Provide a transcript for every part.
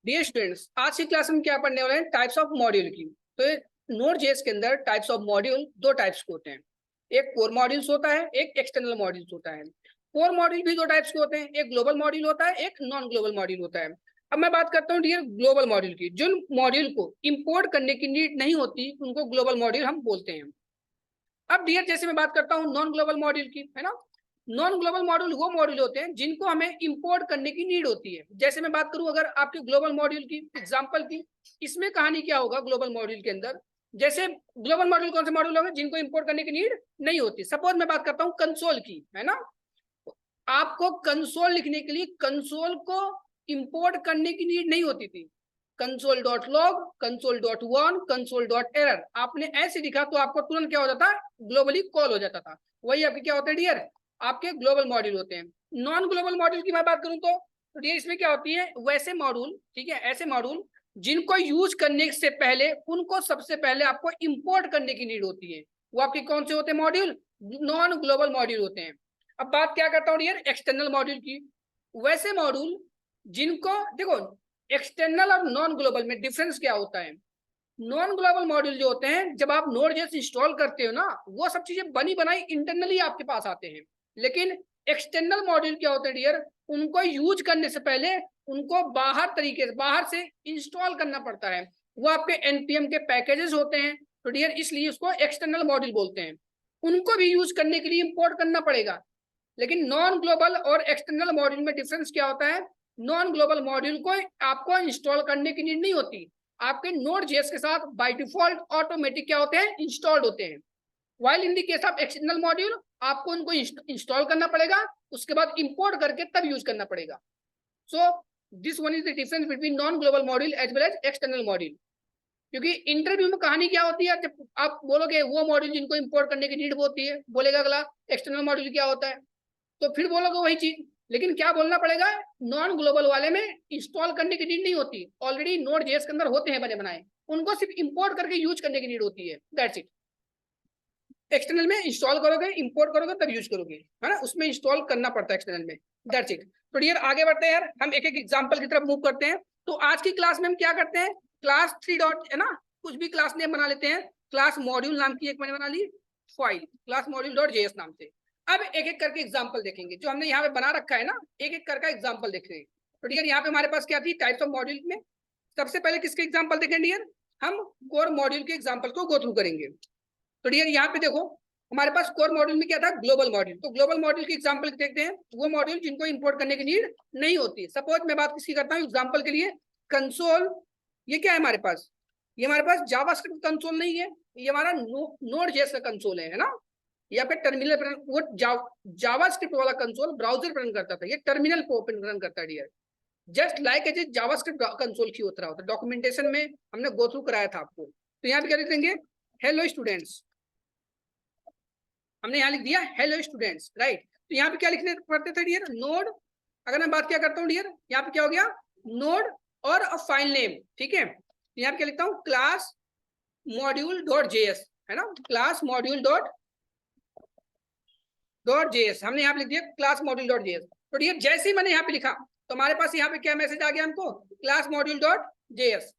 Dear students, आज की class में क्या पढ़ने वाले हैं? टाइप्स ऑफ मॉड्यूल की। तो नोड जेएस के अंदर टाइप्स ऑफ मॉड्यूल दो टाइप्स के होते हैं। एक कोर मॉड्यूल्स होता है, एक एक्सटर्नल मॉड्यूल्स होता है। कोर मॉड्यूल भी दो टाइप्स के होते हैं, एक ग्लोबल मॉड्यूल होता है, एक नॉन ग्लोबल मॉड्यूल होता है। अब मैं बात करता हूँ डियर ग्लोबल मॉड्यूल की। जिन मॉड्यूल को इंपोर्ट करने की नीड नहीं होती उनको ग्लोबल मॉड्यूल हम बोलते हैं। अब डियर जैसे मैं बात करता हूँ नॉन ग्लोबल मॉड्यूल की, है ना। नॉन ग्लोबल मॉड्यूल वो मॉड्यूल होते हैं जिनको हमें इंपोर्ट करने की नीड होती है। जैसे मैं बात करूं अगर आपके ग्लोबल मॉड्यूल की एग्जांपल की, इसमें कहानी क्या होगा ग्लोबल मॉड्यूल के अंदर। जैसे ग्लोबल मॉड्यूल कौन से मॉड्यूल होंगे जिनको इंपोर्ट करने की नीड नहीं होती। सपोज मैं बात करता हूँ कंसोल की, है ना। आपको कंसोल लिखने के लिए कंसोल को इंपोर्ट करने की नीड नहीं होती थी। Console dot log, console dot one, console dot error आपने ऐसे लिखा तो आपको तुरंत क्या हो जाता, ग्लोबली कॉल हो जाता था। वही आपके क्या होते हैं डियर, आपके ग्लोबल मॉड्यूल होते हैं। नॉन ग्लोबल मॉड्यूल की मैं बात करूं तो डियर इसमें क्या होती है, वैसे मॉड्यूल, ठीक है, ऐसे मॉड्यूल जिनको यूज करने से पहले उनको सबसे पहले आपको इंपोर्ट करने की नीड होती है। वो आपके कौन से होते हैं मॉड्यूल, नॉन ग्लोबल मॉड्यूल होते हैं। अब बात क्या करता हूँ डियर एक्सटर्नल मॉड्यूल की। वैसे मॉड्यूल जिनको देखो, एक्सटर्नल और नॉन ग्लोबल में डिफरेंस क्या होता है। नॉन ग्लोबल मॉड्यूल जो होते हैं जब आप नोड जेएस इंस्टॉल करते हो ना, वो सब चीजें बनी बनाई इंटरनली आपके पास आते हैं। लेकिन एक्सटर्नल मॉड्यूल क्या होते हैं डियर, उनको यूज करने से पहले उनको बाहर तरीके से बाहर से इंस्टॉल करना पड़ता है। वो आपके एनपीएम के पैकेजेस होते हैं। तो डियर इसलिए उसको एक्सटर्नल मॉड्यूल बोलते हैं। उनको भी यूज करने के लिए इंपोर्ट करना पड़ेगा। लेकिन नॉन ग्लोबल और एक्सटर्नल मॉड्यूल में डिफरेंस क्या होता है, नॉन ग्लोबल मॉड्यूल को आपको इंस्टॉल करने की नीड नहीं होती। आपके नोड जेएस के साथ बाय डिफॉल्ट ऑटोमेटिक क्या होते हैं, इंस्टॉल्ड होते हैं। While in the case of external module आपको उनको इंस्टॉल करना पड़ेगा, उसके बाद इंपोर्ट करके तब यूज करना पड़ेगा। So this one is the difference between non global module as well as external module. क्योंकि इंटरव्यू में कहानी क्या होती है, जब आप बोलोगे वो मॉड्यूल जिनको इंपोर्ट करने की नीड होती है, बोलेगा अगला एक्सटर्नल मॉड्यूल क्या होता है, तो फिर बोलोगे वही चीज। लेकिन क्या बोलना पड़ेगा, नॉन ग्लोबल वाले में इंस्टॉल करने की नीड नहीं होती, ऑलरेडी नोड जेएस के अंदर होते हैं बने बनाए, उनको सिर्फ इंपोर्ट करके यूज करने की नीड होती है, दैट्स इट। एक्सटर्नल में इंस्टॉल करोगे, इंपोर्ट करोगे, तब यूज करोगे, है ना, उसमें इंस्टॉल करना पड़ता है एक्सटर्नल में, दैट्स इट। तो डियर आगे बढ़ते हैं यार, हम एक एक एग्जांपल की तरफ मूव करते हैं। तो आज की क्लास में हम क्या करते हैं, क्लास 3 डॉट, है ना, कुछ भी क्लास नेम बना लेते हैं। क्लास मॉड्यूल नाम की एक मैंने बना ली file, class module dot JS नाम से। अब एक एक करके एग्जांपल देखेंगे जो हमने यहाँ पे बना रखा है ना, एक एक करके एग्जांपल देख रहे हैं। तो डियर यहाँ पे हमारे पास क्या थी, टाइप्स ऑफ मॉड्यूल में सबसे पहले किसके एग्जांपल देखें डियर, हम कोर मॉड्यूल के एग्जांपल को गो थ्रू करेंगे। तो डियर यहाँ पे देखो, हमारे पास कोर मॉड्यूल में क्या था, ग्लोबल मॉड्यूल। तो ग्लोबल मॉड्यूल की एग्जांपल देखते हैं, वो मॉड्यूल जिनको इंपोर्ट करने की नीड नहीं होती। सपोज मैं बात किसकी करता हूँ एग्जांपल के लिए, कंसोल। ये क्या है हमारे पास, ये हमारे पास जावास्क्रिप्ट कंसोल नहीं है, ये हमारा नोड जेएस का कंसोल है ना। या फिर टर्मिनल पर वो जावास्क्रिप्ट वाला कंसोल ब्राउजर पर रन करता था, ये टर्मिनल पे ओपन रन करता है dear. Just like as JavaScript console की होता होता है, डॉक्यूमेंटेशन में हमने गो थ्रू कराया था आपको। तो यहाँ पे क्या लिख देंगे, हेलो स्टूडेंट्स, हमने यहाँ लिख दिया हेलो स्टूडेंट्स, राइट। तो यहाँ पे क्या लिखने पड़ते थे डियर, नोड। अगर मैं बात क्या करता हूँ डियर, यहाँ पे क्या हो गया, नोड और अ फाइल नेम, ठीक है। तो यहाँ पे क्या लिखता हूँ, क्लास मॉड्यूल डॉट जेएस, है ना, क्लास मॉड्यूल डॉट जेएस हमने यहाँ पे लिख दिया, क्लास मॉड्यूल डॉट जेएस। तो डियर जैसे ही मैंने यहाँ पे लिखा तो हमारे पास यहाँ पे क्या मैसेज आ गया हमको, क्लास मॉड्यूल डॉट जेएस,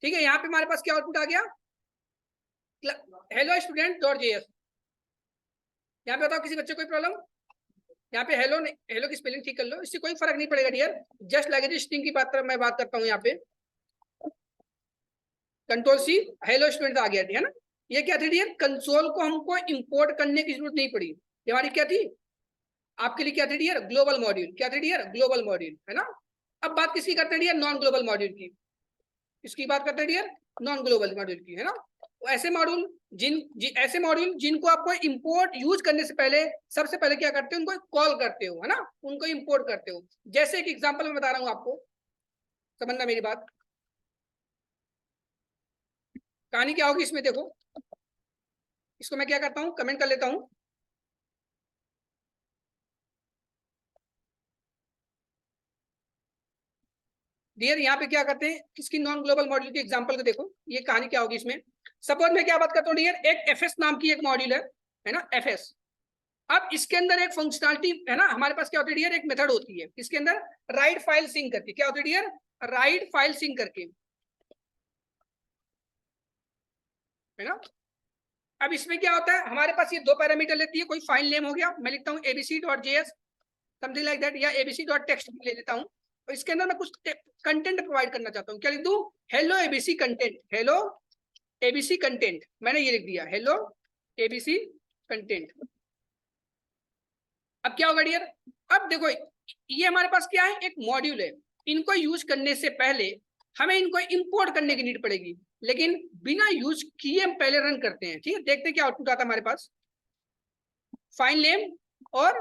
ठीक है। यहाँ पे हमारे पास क्या आउटपुट आ गया, हेलो स्टूडेंट डॉट जेएस। यहाँ पे बताओ किसी बच्चे कोई प्रॉब्लम, यहाँ पे हेलो, हेलो की स्पेलिंग ठीक कर लो, इससे कोई फर्क नहीं पड़ेगा डियर। जस्ट लाइक स्ट्रिंग की बात मैं बात करता हूँ, यहाँ पे कंट्रोल सी, हेलो स्टूडेंट आ गया, है ना। ये क्या थी डियर, कंसोल को हमको इंपोर्ट करने की जरूरत नहीं पड़ी। ये हमारी क्या थी, आपके लिए क्या थी डियर, ग्लोबल मॉड्यूल। क्या थी डियर, ग्लोबल मॉड्यूल, है ना। अब बात किसकी करते हैं डियर, नॉन ग्लोबल मॉड्यूल की। इसकी बात करते हैं डियर, नॉन ग्लोबल मॉड्यूल की, है ना। ऐसे मॉड्यूल ऐसे मॉड्यूल जिनको आपको इंपोर्ट यूज करने से पहले सबसे पहले क्या करते हो, उनको कॉल करते हो, है ना, उनको इंपोर्ट करते हो। जैसे एक एग्जांपल मैं बता रहा हूं आपको, समझना मेरी बात। कहानी क्या होगी इसमें देखो, इसको मैं क्या करता हूं, कमेंट कर लेता हूं। डियर यहाँ पे क्या करते हैं, किसकी नॉन ग्लोबल मॉड्यूल की एग्जांपल को देखो, ये कहानी क्या होगी इसमें। सपोज मैं क्या बात करता हूँ डियर, एक एफएस नाम की एक मॉड्यूल है ना, एफएस। अब इसके अंदर एक फंक्शनलिटी है ना, हमारे पास क्या होती है डियर, एक मेथड होती है इसके अंदर, राइट फाइल सिंक करती है। क्या होती है डियर, राइट फाइल सिंक करके, है ना। अब इसमें क्या होता है, हमारे पास ये दो पैरामीटर लेती है, कोई फाइल नेम हो गया, मैं लिखता हूँ abc.js समथिंग लाइक दैट, या abc.text ले लेता हूँ, और इसके अंदर मैं कुछ कंटेंट प्रोवाइड करना चाहता हूँ, क्या लिख दूं, hello ABC content, hello ABC content, मैंने ये लिख दिया हेलो एबीसी कंटेंट। अब क्या होगा डियर, अब देखो ये हमारे पास क्या है, एक मॉड्यूल है, इनको यूज करने से पहले हमें इनको इंपोर्ट करने की नीड पड़ेगी, लेकिन बिना यूज किए हम पहले रन करते हैं, ठीक है। देखते हैं क्या आउटपुट आता है हमारे पास, फाइल नेम और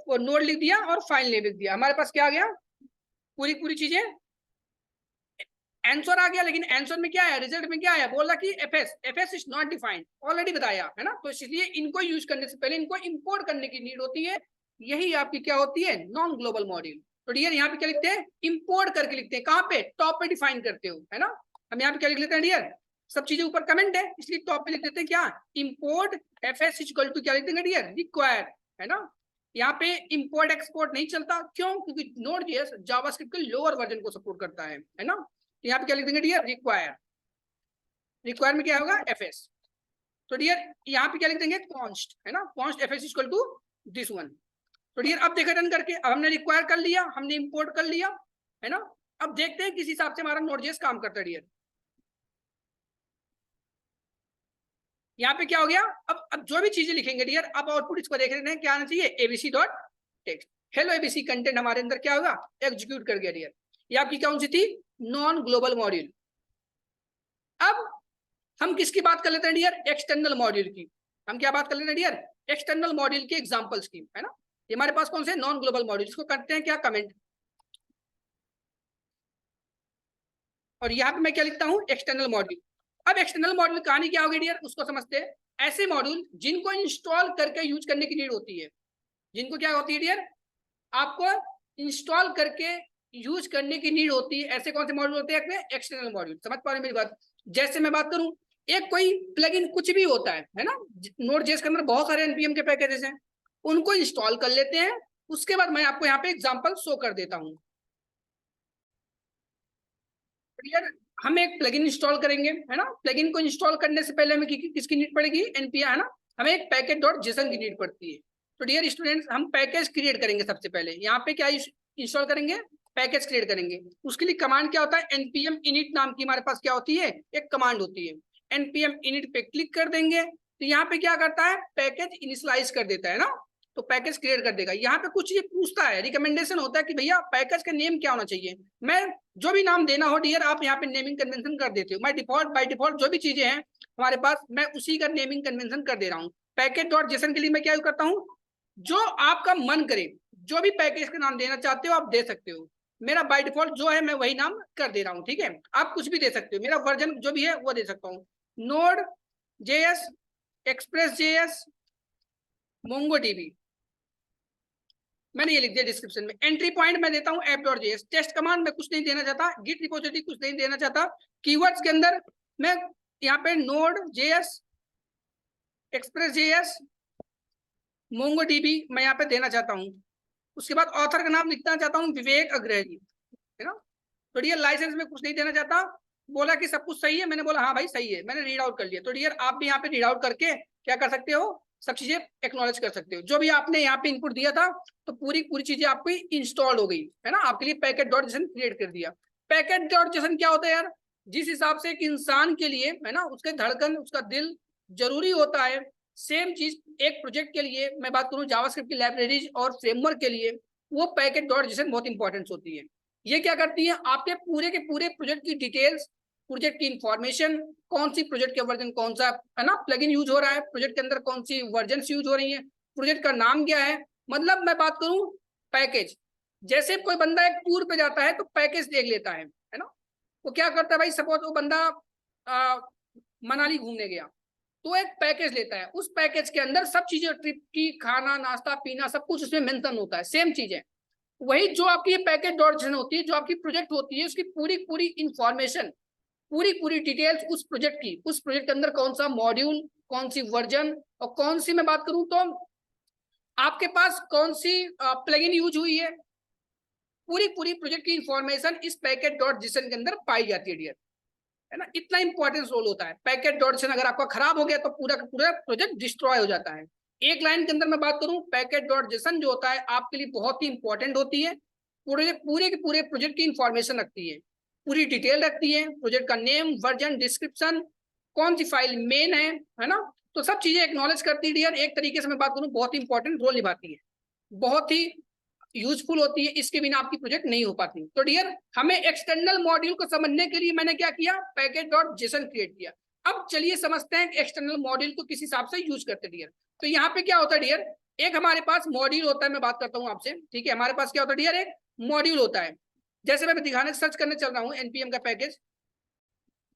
वो नोड लिख दिया और फाइल नेम लिख दिया, हमारे पास क्या आ गया, पूरी पूरी चीजें, आंसर आ गया। लेकिन आंसर में क्या है, रिजल्ट में क्या है, बोला कि FS is not defined, already बताया है ना, तो इसलिए इनको यूज करने से पहले इनको इंपोर्ट करने की नीड होती है, यही आपकी क्या होती है, नॉन ग्लोबल मॉड्यूल। तो डियर यहाँ पे क्या लिखते हैं, इंपोर्ट करके लिखते हैं, कहाँ पे, टॉप पे डिफाइन करते हो, है ना। हम यहाँ पे क्या लिख लेते हैं डियर, सब चीजें ऊपर कमेंट है, इसलिए टॉप पे लिख देते हैं क्या, इंपोर्ट एफएस इक्वल टू क्या लिख देंगे डियर, रिक्वायर्ड, है ना। यहाँ पे इंपोर्ट एक्सपोर्ट नहीं चलता, क्यों, क्योंकि नोड.जेएस जावास्क्रिप्ट के लोअर वर्जन को सपोर्ट करता है ना। यहाँ पे क्या लिख देंगे डियर, रिक्वायर, रिक्वायर में क्या होगा, एफएस। तो डियर यहाँ पे क्या लिख देंगे, कॉन्स्ट, है ना, const FS equal to this one. तो डियर अब देखा रन करके, अब हमने रिक्वायर कर लिया, हमने इंपोर्ट कर लिया, है ना। अब देखते हैं किस हिसाब से हमारा नोड.जेएस काम करता है डियर। यहाँ पे क्या हो गया, अब जो भी चीजें लिखेंगे डियर, अब आउटपुट इसको देख रहे हैं, क्या आना चाहिए, ABC dot text, hello ABC content हमारे अंदर क्या होगा, एग्जीक्यूट कर गया डियर। ये आपकी कौन सी थी, नॉन ग्लोबल मॉड्यूल। अब हम किसकी बात कर लेते हैं डियर, एक्सटर्नल मॉड्यूल की। हम क्या बात कर लेते हैं डियर, एक्सटर्नल मॉड्यूल के एग्जांपल्स की, है ना। ये हमारे पास कौन से नॉन ग्लोबल मॉड्यूल, इसको करते हैं क्या, कमेंट, और यहाँ पे मैं क्या लिखता हूँ, एक्सटर्नल मॉड्यूल। अब एक्सटर्नल मॉड्यूल कहानी क्या होगी डियर, उसको समझते हैं। ऐसे मॉड्यूल जिनको इंस्टॉल करके यूज करने की नीड होती है, जिनको क्या होती है डियर, आपको इंस्टॉल करके यूज करने की नीड होती है, ऐसे कौन से मॉड्यूल होते हैं, एक्सटर्नल मॉड्यूल। समझ पा रहे मेरी बात, जैसे मैं बात करूं, एक कोई प्लगइन कुछ भी होता है ना, नोड.जेएस के अंदर बहुत सारे एनपीएम के पैकेजेस हैं, उनको इंस्टॉल कर लेते हैं, उसके बाद मैं आपको यहाँ पे एग्जांपल शो कर देता हूँ। यार हम एक प्लगइन इंस्टॉल करेंगे, है ना, प्लगइन को इंस्टॉल करने से पहले हमें किसकी नीड पड़ेगी, एनपीआर, है ना, हमें एक पैकेज डॉट जेसन की नीड पड़ती है। तो डियर स्टूडेंट्स, हम पैकेज क्रिएट करेंगे सबसे पहले, यहाँ पे क्या इंस्टॉल करेंगे, पैकेज क्रिएट करेंगे। उसके लिए कमांड क्या होता है, npm init नाम की हमारे पास क्या होती है, एक कमांड होती है। npm init पे क्लिक कर देंगे, तो यहाँ पे क्या करता है, पैकेज इनिशियलाइज कर देता है ना, तो पैकेज क्रिएट कर देगा। यहाँ पे कुछ ये पूछता है, रिकमेंडेशन होता है कि भैया पैकेज का नेम क्या होना चाहिए, मैं जो भी नाम देना हो डियर, आप यहाँ पे नेमिंग कन्वेंशन कर देते हो। मैं डिफॉल्ट बाय डिफॉल्ट जो भी चीजें हैं हमारे पास, मैं उसी का नेमिंग कन्वेंशन कर दे रहा हूँ। पैकेज डॉट जेसन के लिए मैं क्या करता हूँ, जो आपका मन करे, जो भी पैकेज का नाम देना चाहते हो आप दे सकते हो। मेरा बाय डिफॉल्ट जो है मैं वही नाम कर दे रहा हूँ, ठीक है। आप कुछ भी दे सकते हो, मेरा वर्जन जो भी है वो दे सकता हूँ, node JS, express JS, MongoDB, मैंने ये लिख दिया डिस्क्रिप्शन में। एंट्री पॉइंट मैं देता हूँ app.js, टेस्ट कमांड मैं कुछ नहीं देना चाहता, गिट रिपोजिटरी कुछ नहीं देना चाहता। कीवर्ड्स के अंदर मैं यहाँ पे node JS, express JS, MongoDB मैं यहाँ पे देना चाहता हूँ। उसके बाद ऑथर का नाम लिखना चाहता हूँ विवेक अग्रहरी, है ना। तो डियर लाइसेंस में कुछ नहीं देना चाहता, बोला कि सब कुछ सही है, मैंने बोला हाँ भाई सही है, मैंने रीड आउट कर लिया। तो डियर आप भी यहाँ पे रीड आउट करके क्या कर सकते हो, सब चीजें एक्नॉलेज कर सकते हो। जो भी आपने यहाँ पे इनपुट दिया था, तो पूरी पूरी चीजें आपकी इंस्टॉल हो गई, है ना, आपके लिए पैकेट डॉट जेसन क्रिएट कर दिया। पैकेट डॉट जेसन क्या होता है यार, जिस हिसाब से एक इंसान के लिए, है ना, उसके धड़कन, उसका दिल जरूरी होता है, सेम चीज एक प्रोजेक्ट के लिए मैं बात करूं, जावास्क्रिप्ट की लाइब्रेरीज और फ्रेमवर्क के लिए वो पैकेट डॉट जेसन बहुत इंपॉर्टेंट होती है। ये क्या करती है, आपके पूरे के पूरे प्रोजेक्ट की डिटेल्स, प्रोजेक्ट की इंफॉर्मेशन, कौन सी प्रोजेक्ट का वर्जन कौन सा, है ना, प्लगइन यूज हो रहा है, प्रोजेक्ट के अंदर कौन सी वर्जन यूज हो रही है, प्रोजेक्ट का नाम क्या है, मतलब मैं बात करूं पैकेज, जैसे कोई बंदा एक टूर पे जाता है तो पैकेज देख लेता है ना। वो क्या करता है भाई, सपोज वो बंदा मनाली घूमने गया, तो एक पैकेज लेता है, उस पैकेज के अंदर सब चीजें, ट्रिप की, खाना नाश्ता पीना सब कुछ उसमें मेंशन होता है, सेम चीजें। वही जो आपकी ये पैकेज डॉट जेसन होती है, जो आपकी प्रोजेक्ट होती है, उसकी पूरी पूरी इंफॉर्मेशन, पूरी पूरी डिटेल्स उस प्रोजेक्ट की, उस प्रोजेक्ट के अंदर कौन सा मॉड्यूल, कौन सी वर्जन, और कौन सी मैं बात करूं तो आपके पास कौन सी प्लगइन यूज हुई है, पूरी पूरी प्रोजेक्ट की इंफॉर्मेशन इस पैकेट डॉट जेसन के अंदर पाई जाती है डियर, है ना। इतना इंपॉर्टेंस रोल होता है। पैकेट डॉट जेसन अगर आपका खराब हो गया तो पूरा का पूरा प्रोजेक्ट डिस्ट्रॉय हो जाता है। एक लाइन के अंदर मैं बात करूं, पैकेट डॉट जेसन जो होता है आपके लिए बहुत ही इंपॉर्टेंट होती है। पूरे पूरे के पूरे प्रोजेक्ट की इंफॉर्मेशन रखती है, पूरी डिटेल रखती है, प्रोजेक्ट का नेम, वर्जन, डिस्क्रिप्शन, कौन सी फाइल मेन है ना, तो सब चीजें एक्नॉलेज करती है डियर। एक तरीके से मैं बात करूं बहुत ही इंपॉर्टेंट रोल निभाती है, बहुत ही यूजफुल होती है, इसके बिना आपकी प्रोजेक्ट नहीं हो पाती। तो डियर हमें एक्सटर्नल मॉड्यूल को समझने के लिए मैंने क्या किया, पैकेट डॉट जेसन क्रिएट किया। अब चलिए समझते हैं एक्सटर्नल मॉड्यूल को किस हिसाब से यूज करते हैं डियर। तो यहाँ पे क्या होता है डियर, एक हमारे पास मॉड्यूल होता है, मैं बात करता हूँ आपसे, ठीक है। हमारे पास क्या होता है डियर, एक मॉड्यूल होता है। जैसे मैं दिखाने सर्च करने चल रहा हूँ एनपीएम का पैकेज,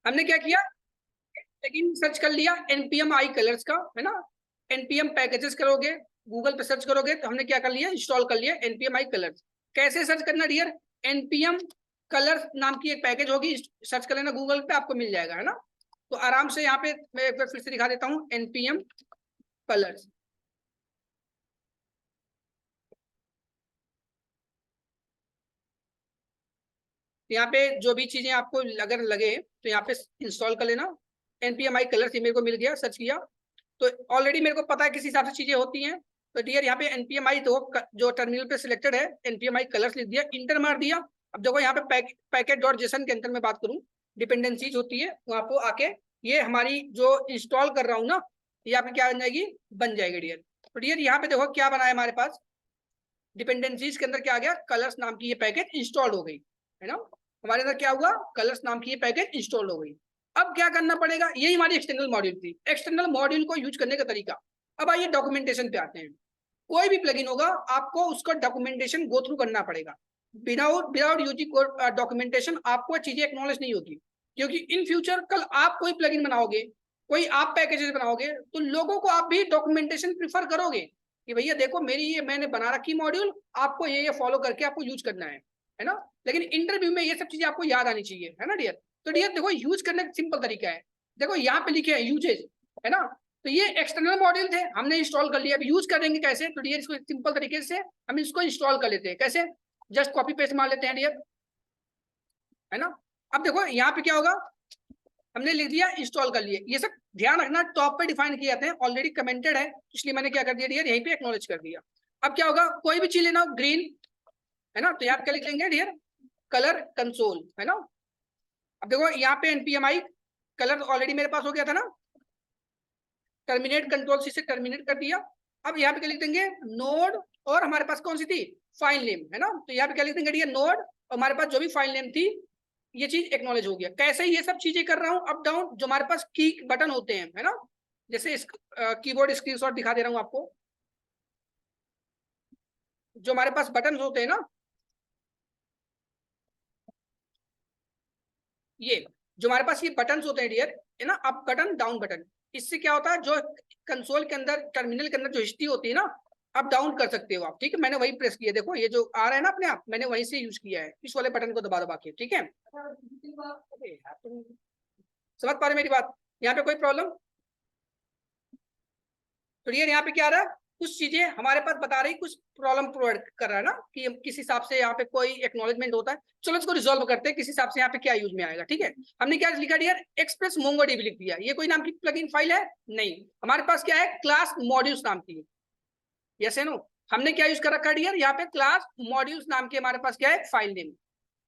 हमने क्या किया, लेकिन सर्च कर लिया एनपीएम आई कलर्स का, है ना। एनपीएम पैकेजेस करोगे, गूगल पे सर्च करोगे तो हमने क्या कर लिया, इंस्टॉल कर लिया एनपीएम आई कलर्स। कैसे सर्च करना डियर, एनपीएम कलर्स नाम की एक पैकेज होगी, सर्च कर लेना गूगल पे, आपको मिल जाएगा, है ना। तो आराम से यहाँ पे मैं एक बार फिर से दिखा देता हूँ, एनपीएम कलर्स। यहाँ पे जो भी चीजें आपको अगर लगे तो यहाँ पे इंस्टॉल कर लेना। एनपीएम आई कलर्स मेरे को मिल गया, सर्च किया तो ऑलरेडी मेरे को पता है किस हिसाब से चीजें होती हैं। तो डियर यहाँ पे एनपीएम आई तो जो टर्मिनल पे सिलेक्टेड है, एनपीएम आई कलर्स लिख दिया, इंटर मार दिया। अब देखो यहाँ पे पैकेट डॉट जेसन के अंदर मैं बात करूँ, डिपेंडेंसीज होती है वहां पर आके ये हमारी जो इंस्टॉल कर रहा हूँ ना, ये आपकी क्या बन जाएगी डियर। तो डियर यहाँ पे देखो क्या बना है हमारे पास, डिपेंडेंसीज के अंदर क्या आ गया, कलर्स नाम की ये पैकेज इंस्टॉल हो गई, है ना। हमारे अंदर क्या हुआ, कलर्स नाम की ये पैकेज इंस्टॉल हो गई। अब क्या करना पड़ेगा, यही हमारी एक्सटर्नल मॉड्यूल थी। एक्सटर्नल मॉड्यूल को यूज करने का तरीका, अब आइए डॉक्यूमेंटेशन पे आते हैं। कोई भी प्लगइन होगा आपको उसका डॉक्यूमेंटेशन गो थ्रू करना पड़ेगा। विदाउट विदाउट यूजिंग डॉक्यूमेंटेशन आपको चीजें एक्नॉलेज नहीं होगी, क्योंकि इन फ्यूचर कल आप कोई प्लगइन बनाओगे, कोई आप पैकेजेस बनाओगे, तो लोगों को आप भी डॉक्यूमेंटेशन प्रीफर करोगे कि भैया देखो मेरी ये मैंने बना रखी मॉड्यूल, आपको ये फॉलो करके आपको यूज करना है ना। लेकिन इंटरव्यू में ये सब चीजें आपको याद आनी चाहिए, है ना डियर। तो डियर देखो यूज करने का सिंपल तरीका है, देखो यहाँ पे लिखे हैं यूजेज, है ना। तो ये एक्सटर्नल मॉड्यूल थे, हमने इंस्टॉल कर लिया। अब यूज करेंगे कैसे, तो डियर इसको सिंपल तरीके से हम इसको इंस्टॉल कर लेते हैं। कैसे, जस्ट कॉपी पेस्ट मार लेते हैं डियर, है ना। अब देखो यहाँ पे क्या होगा, हमने लिख दिया इंस्टॉल कर लिए। ये सब ध्यान रखना टॉप पे डिफाइन किए जाते हैं, ऑलरेडी कमेंटेड है, इसलिए मैंने क्या कर दिया डियर, यहीं पे एक्नॉलेज कर दिया। अब क्या होगा, कोई भी चीज लेना हो ग्रीन, है ना, तो यहाँ पे क्या लिख लेंगे डियर, कलर कंसोल, है ना। अब देखो यहाँ पे एनपीएमआई कलर ऑलरेडी मेरे पास हो गया था ना, टर्मिनेट कंट्रोल सी से टर्मिनेट कर दिया। अब यहाँ पे क्या लिख देंगे, नोड, और हमारे पास कौन सी थी, फाइल नेम, है ना। तो यहाँ पे क्या लिख देंगे डियर, नोड, और हमारे पास जो भी फाइल नेम थी, ये चीज एक्नॉलेज हो गया। कैसे ये सब चीजें कर रहा हूँ, अप डाउन, जो हमारे पास की बटन होते हैं, है ना, जैसे इस कीबोर्ड स्क्रीनशॉट दिखा दे रहा हूँ आपको, जो हमारे पास बटन होते हैं ना, ये जो हमारे पास ये बटन होते हैं डियर, है ना, अप बटन, डाउन बटन, इससे क्या होता है, जो कंसोल के अंदर, टर्मिनल के अंदर जो हिस्ट्री होती है ना, अप डाउन कर सकते हो आप, ठीक है। मैंने वही प्रेस किया, देखो ये जो आ रहा है ना अपने आप, मैंने वहीं से यूज किया है, इस वाले बटन को दबा दबा के, ठीक है। समझ पा रहे मेरी बात, यहाँ पे कोई प्रॉब्लम, तो डियर यहाँ पे क्या आ रहा है, कुछ चीजें हमारे पास बता रही, कुछ प्रॉब्लम प्रोवाइड कर रहा है ना, कि किस हिसाब से यहाँ पे कोई एक्नॉलेजमेंट होता है। चलो इसको रिजॉल्व करते हैं, किस हिसाब से यहाँ पे क्या यूज में आएगा, ठीक है। हमने क्या लिखा डियर, एक्सप्रेस मोंगोडीबी लिख दिया। ये कोई नाम की प्लगइन फाइल है नहीं, हमारे पास क्या है, क्लास मॉड्यूल्स नाम की, यस है नो। हमने क्या यूज कर रखा है डियर, यहाँ पे क्लास मॉड्यूल्स नाम की हमारे पास क्या है, फाइल नेम।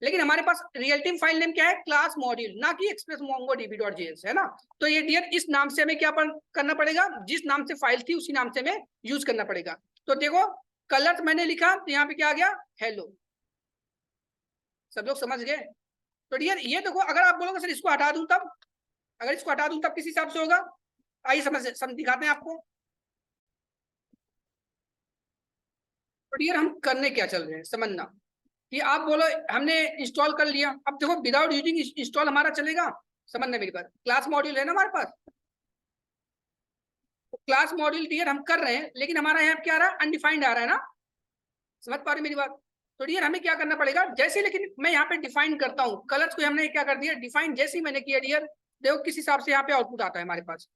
लेकिन हमारे पास रियल टाइम फाइल नेम क्या है, क्लास मॉड्यूल, ना कि एक्सप्रेस mongodb.js, है ना। तो ये डियर इस नाम से हमें क्या करना पड़ेगा, जिस नाम से फाइल थी उसी नाम से हमें यूज करना पड़ेगा। तो देखो कलर मैंने लिखा तो यहाँ पे क्या आ गया, हेलो, सब लोग समझ गए। तो डियर ये देखो, अगर आप बोलोगे सर इसको हटा दूं तब, अगर इसको हटा दूं तब किस हिसाब से होगा, आइए समझ दिखाते हैं आपको। तो डियर हम करने क्या चल रहे हैं समझना, कि आप बोलो हमने इंस्टॉल कर लिया, अब देखो विदाउट यूजिंग इंस्टॉल हमारा चलेगा, समझना मेरी बात। क्लास मॉड्यूल है ना हमारे पास, तो क्लास मॉड्यूल डियर हम कर रहे हैं, लेकिन हमारा यहाँ क्या आ रहा है, अनडिफाइंड आ रहा है ना, समझ पा रहे मेरी बात। तो डियर हमें क्या करना पड़ेगा, जैसे, लेकिन मैं यहाँ पे डिफाइन करता हूँ, कलर्स को हमने क्या कर दिया डिफाइन, जैसे ही मैंने किया डियर, देखो किस हिसाब से यहाँ पे आउटपुट आता है हमारे पास,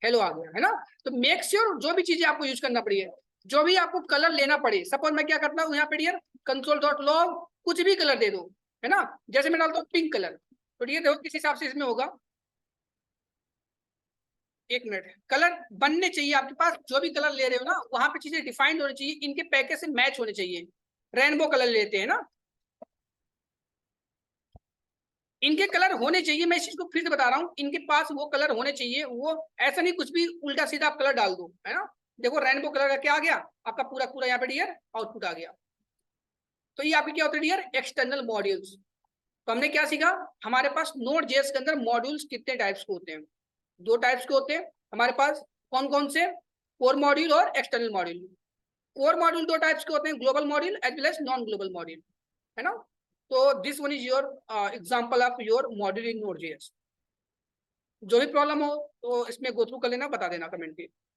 हेलो आ गया, है ना। तो मेक श्योर जो भी चीजें आपको यूज करना पड़ी है, जो भी आपको कलर लेना पड़े, सपोज मैं क्या करता हूँ यहाँ पे डियर, कंसोल डॉट लॉग, कुछ भी कलर दे दो, है ना, जैसे मैं डालता हूँ पिंक कलर, तो ये देखो किस हिसाब से इसमें होगा। एक मिनट, कलर बनने चाहिए आपके पास, जो भी कलर ले रहे हो ना वहां पे चीजें डिफाइंड होनी चाहिए, इनके पैकेज से मैच होने चाहिए। रेनबो कलर लेते हैं ना, इनके कलर होने चाहिए, मैं इस चीज को फिर से बता रहा हूँ, इनके पास वो कलर होने चाहिए, वो ऐसा नहीं कुछ भी उल्टा सीधा आप कलर डाल दो, है ना। देखो रेनबो कलर का क्या आ गया आपका, पूरा पूरा यहाँ पे डियर आउटपुट आ गया। तो ये आपके क्या होते हैं डियर, एक्सटर्नल मॉड्यूल्स। तो हमने क्या सीखा, हमारे पास नोड जेएस के अंदर मॉड्यूल्स कितने टाइप्स के होते हैं, दो टाइप्स के होते हैं हमारे पास। कौन कौन से, कोर मॉड्यूल और एक्सटर्नल मॉड्यूल। कोर मॉड्यूल दो टाइप्स के होते हैं, global module as well as non global module, है ना। तो this one is your example of your module in Node JS. जो भी प्रॉब्लम हो तो इसमें गो थ्रू कर लेना, बता देना कमेंट पे।